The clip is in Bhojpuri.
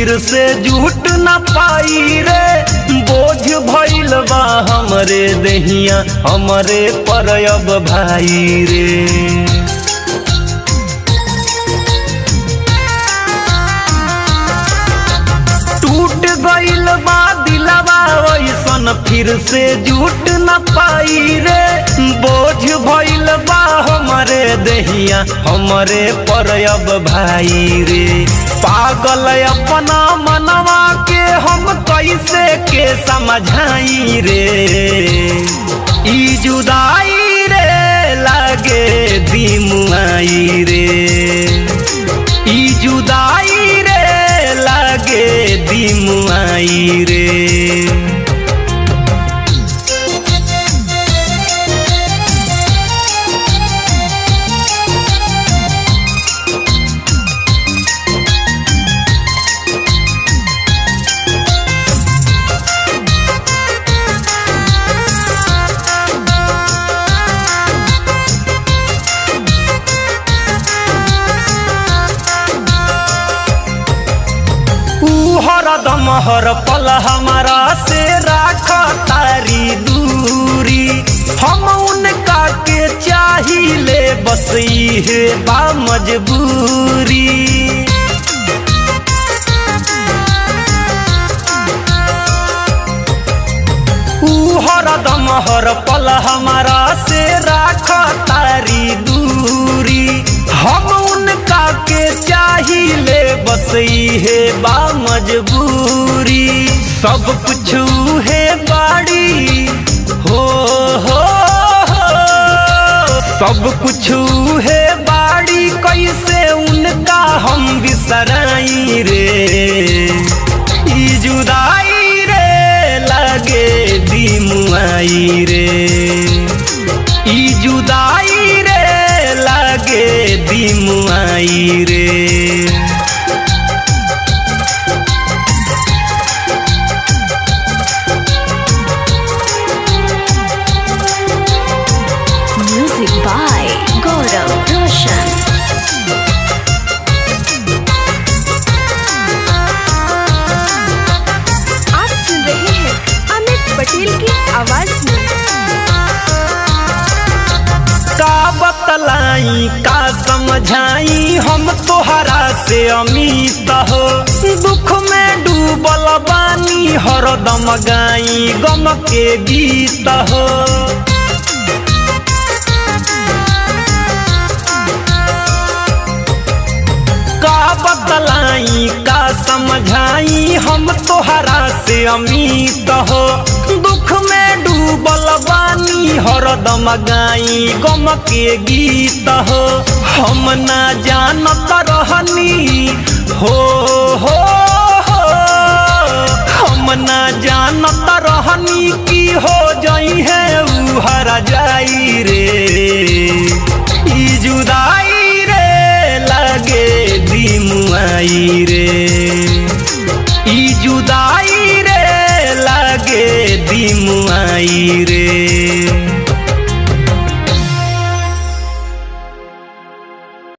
फिर से जुट न पाई रे, बोझ भइल बा हमरे देहिया हमरे पर अब भाई रे। टूट गइल बा दिलवा ओइसन फिर से जुट न पाई रे, बोझ भइल बा हमरे देहिया हमरे पर अब भाई रे। पागल अपना मनवा के हम कैसे के समझाई रे, ई जुदाई रे लागे दिमुआई रे, ई जुदाई रे लागे दिमुआई रे। हरदम हर पल हमारा से राख तारी दूरी, हम उनका के चाहिए बस ये बा मजबूरी। हरदम हर पल हमारा से राख तारी दूरी, हम उनका के चाहिए बस ये बा मजबूरी। सब कुछ है बाड़ी हो, सब कुछ है बाड़ी कैसे उनका हम बिसराई रे, ई जुदाई रे लागे दिमुआई रे, ई जुदाई रे लागे दिमुआई रे। म्यूजिक बाय गौरव रोशन। आप सुन रहे हैं अमित पटेल की आवाज में। का बतलाई का समझाई हम तोहरा से अमित हो, दुख में डूबल बानी हरदम गाई गम के गीत हो। का बतलाई का समझाई हम तोहरा से अमित हो, दुख में डूबल बानी हरदम गाई गम के गीत हो। हम ना जानत रहनी हो, हम ना जानत रहनी की हो जाई है ऊ हरा जाई रे, ई जुदाई रे लागे दिमुआई रे, ई जुदाई रे लागे दिमुआई रे।